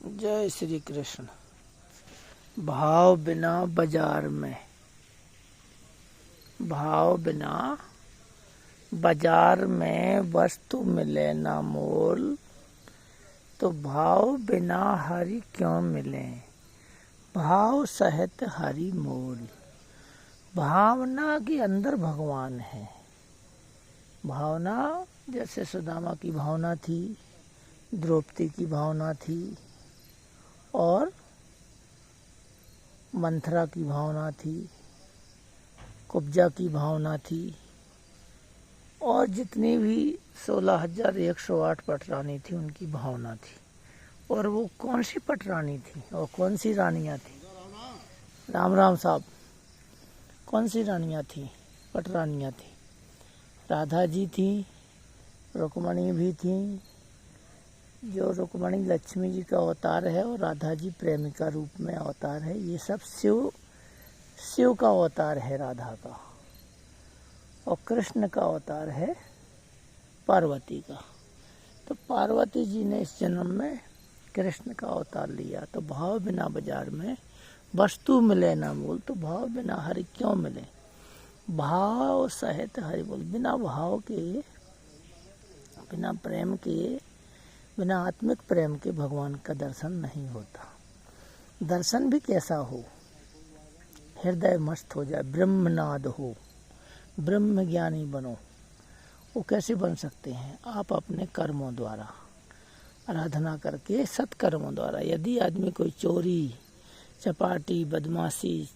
जय श्री कृष्ण। भाव बिना बाजार में, भाव बिना बाजार में वस्तु मिले ना मोल, तो भाव बिना हरि क्यों मिले, भाव सहित हरि मोल। भावना के अंदर भगवान है। भावना जैसे सुदामा की भावना थी, द्रौपदी की भावना थी, और मंथरा की भावना थी, कुब्जा की भावना थी, और जितनी भी 16,108 पटरानी थी उनकी भावना थी। और वो कौन सी पटरानी थी और कौन सी रानियां थी? राम राम साहब। कौन सी रानियां थी, पटरानियां थी? राधा जी थी, रुक्मणी भी थी। जो रुक्मणी लक्ष्मी जी का अवतार है और राधा जी प्रेमिका रूप में अवतार है। ये सब शिव का अवतार है राधा का, और कृष्ण का अवतार है पार्वती का। तो पार्वती जी ने इस जन्म में कृष्ण का अवतार लिया। तो भाव बिना बाजार में वस्तु मिले ना मोल, तो भाव बिना हरि क्यों मिले, भाव सहित हरि बोल। बिना भाव के, बिना प्रेम के, बिना आत्मिक प्रेम के भगवान का दर्शन नहीं होता। दर्शन भी कैसा हो, हृदय मस्त हो जाए, ब्रह्मनाद हो, ब्रह्म ज्ञानी बनो। वो कैसे बन सकते हैं? आप अपने कर्मों द्वारा, आराधना करके, सत्कर्मों द्वारा। यदि आदमी कोई चोरी, चपाटी, बदमाशी,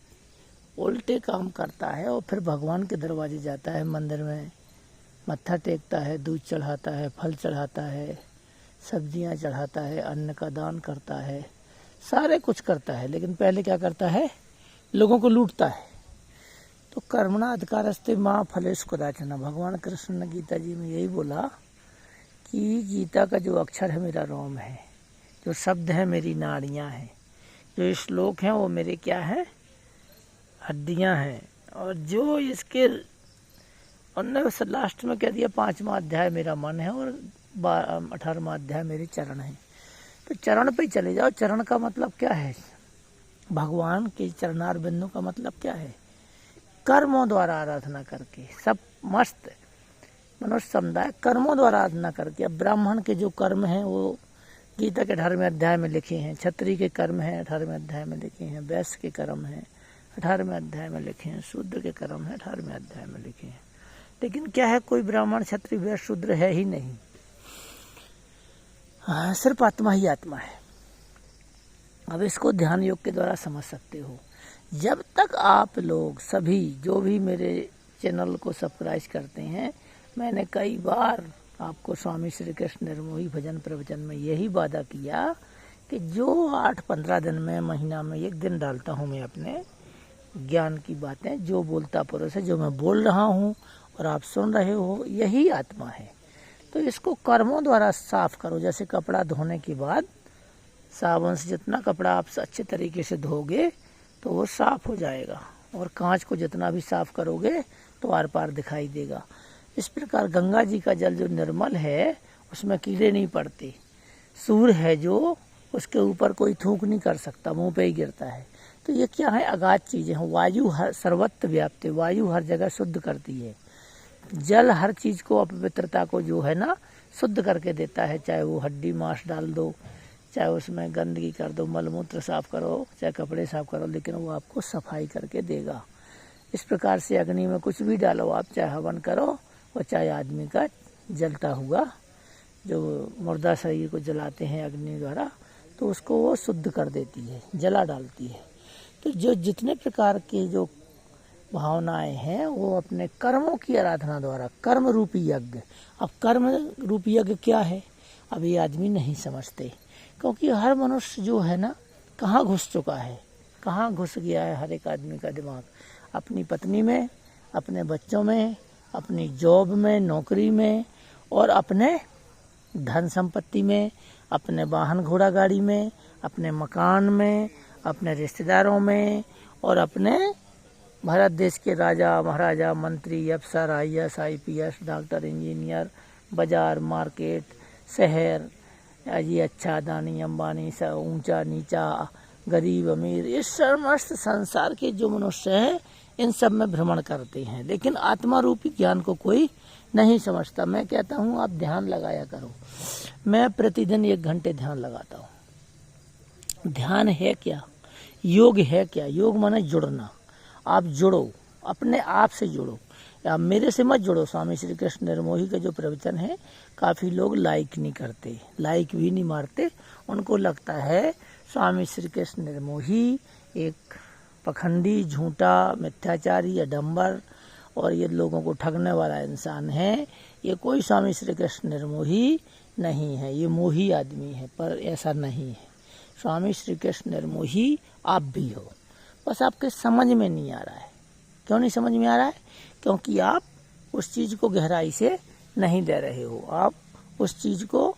उल्टे काम करता है और फिर भगवान के दरवाजे जाता है, मंदिर में मत्था टेकता है, दूध चढ़ाता है, फल चढ़ाता है, सब्जियां चढ़ाता है, अन्न का दान करता है, सारे कुछ करता है, लेकिन पहले क्या करता है? लोगों को लूटता है। तो कर्मणा अधिकारस्ते माँ फलेश कदाचन। भगवान कृष्ण ने गीता जी में यही बोला कि गीता का जो अक्षर है मेरा रोम है, जो शब्द है मेरी नाड़ियाँ हैं, जो श्लोक हैं वो मेरे क्या है? हड्डियाँ हैं। और जो इसके उन्होंने लास्ट में कह दिया 5वां अध्याय मेरा मन है और 18वां अध्याय मेरे चरण है। तो चरण पे चले जाओ। चरण का मतलब क्या है? भगवान के चरणार बिंदु का मतलब क्या है? कर्मों द्वारा आराधना करके, सब मस्त मनुष्य समुदाय कर्मों द्वारा आराधना करके। अब ब्राह्मण के जो कर्म हैं वो गीता के 18वें अध्याय में लिखे हैं, क्षत्रिय के कर्म हैं 18वें अध्याय में लिखे हैं, वैश्य के कर्म हैं 18वें अध्याय में लिखे हैं, शूद्र के कर्म हैं 18वें अध्याय में लिखे हैं। लेकिन क्या है, कोई ब्राह्मण, क्षत्रिय, वैश्य, शूद्र है ही नहीं। हाँ, सिर्फ आत्मा ही आत्मा है। अब इसको ध्यान योग के द्वारा समझ सकते हो। जब तक आप लोग सभी जो भी मेरे चैनल को सब्सक्राइब करते हैं, मैंने कई बार आपको स्वामी श्री कृष्ण निर्मोही भजन प्रवचन में यही वादा किया कि जो 8-15 दिन में, महीना में 1 दिन डालता हूँ मैं अपने ज्ञान की बातें, जो बोलता पुरुष है, जो मैं बोल रहा हूँ और आप सुन रहे हो, यही आत्मा है। तो इसको कर्मों द्वारा साफ करो। जैसे कपड़ा धोने के बाद साबुन से जितना कपड़ा आप अच्छे तरीके से धोगे तो वो साफ हो जाएगा, और कांच को जितना भी साफ करोगे तो आर पार दिखाई देगा। इस प्रकार गंगा जी का जल जो निर्मल है उसमें कीड़े नहीं पड़ते। सूर्य है जो, उसके ऊपर कोई थूक नहीं कर सकता, मुंह पे ही गिरता है। तो ये क्या है? अगाध चीजें हैं। वायु हर सर्वत्र व्याप्त है, वायु हर जगह शुद्ध करती है। जल हर चीज को, अपवित्रता को जो है ना, शुद्ध करके देता है। चाहे वो हड्डी मांस डाल दो, चाहे उसमें गंदगी कर दो, मलमूत्र साफ करो, चाहे कपड़े साफ करो, लेकिन वो आपको सफाई करके देगा। इस प्रकार से अग्नि में कुछ भी डालो आप, चाहे हवन करो और चाहे आदमी का जलता हुआ, जो मुर्दा शरीर को जलाते हैं अग्नि द्वारा, तो उसको वो शुद्ध कर देती है, जला डालती है। तो जो जितने प्रकार के जो भावनाएं हैं वो अपने कर्मों की आराधना द्वारा, कर्म रूपी यज्ञ। अब कर्म रूपी यज्ञ क्या है? अब ये आदमी नहीं समझते, क्योंकि हर मनुष्य जो है ना, कहाँ घुस चुका है, कहाँ घुस गया है हर एक आदमी का दिमाग? अपनी पत्नी में, अपने बच्चों में, अपनी जॉब में, नौकरी में, और अपने धन संपत्ति में, अपने वाहन घोड़ा गाड़ी में, अपने मकान में, अपने रिश्तेदारों में, और अपने भारत देश के राजा महाराजा, मंत्री, अफसर, IAS, IPS, डॉक्टर, इंजीनियर, बाजार, मार्केट, शहर, ये अच्छा दानी अंबानी सा ऊंचा नीचा गरीब अमीर, ये समस्त संसार के जो मनुष्य हैं इन सब में भ्रमण करते हैं, लेकिन आत्मा रूपी ज्ञान को कोई नहीं समझता। मैं कहता हूँ आप ध्यान लगाया करो। मैं प्रतिदिन 1 घंटे ध्यान लगाता हूँ। ध्यान है क्या? योग है क्या? योग माने जुड़ना। आप जुड़ो, अपने आप से जुड़ो। आप मेरे से मत जुड़ो। स्वामी श्री कृष्ण निर्मोही का जो प्रवचन है काफ़ी लोग लाइक नहीं करते, लाइक भी नहीं मारते। उनको लगता है स्वामी श्री कृष्ण निर्मोही एक पखंडी, झूठा, मिथ्याचारी, अडम्बर और ये लोगों को ठगने वाला इंसान है। ये कोई स्वामी श्री कृष्ण निर्मोही नहीं है, ये मोही आदमी है। पर ऐसा नहीं है। स्वामी श्री कृष्ण निर्मोही आप भी हो, बस आपके समझ में नहीं आ रहा है। क्यों नहीं समझ में आ रहा है? क्योंकि आप उस चीज़ को गहराई से नहीं दे रहे हो। आप उस चीज़ को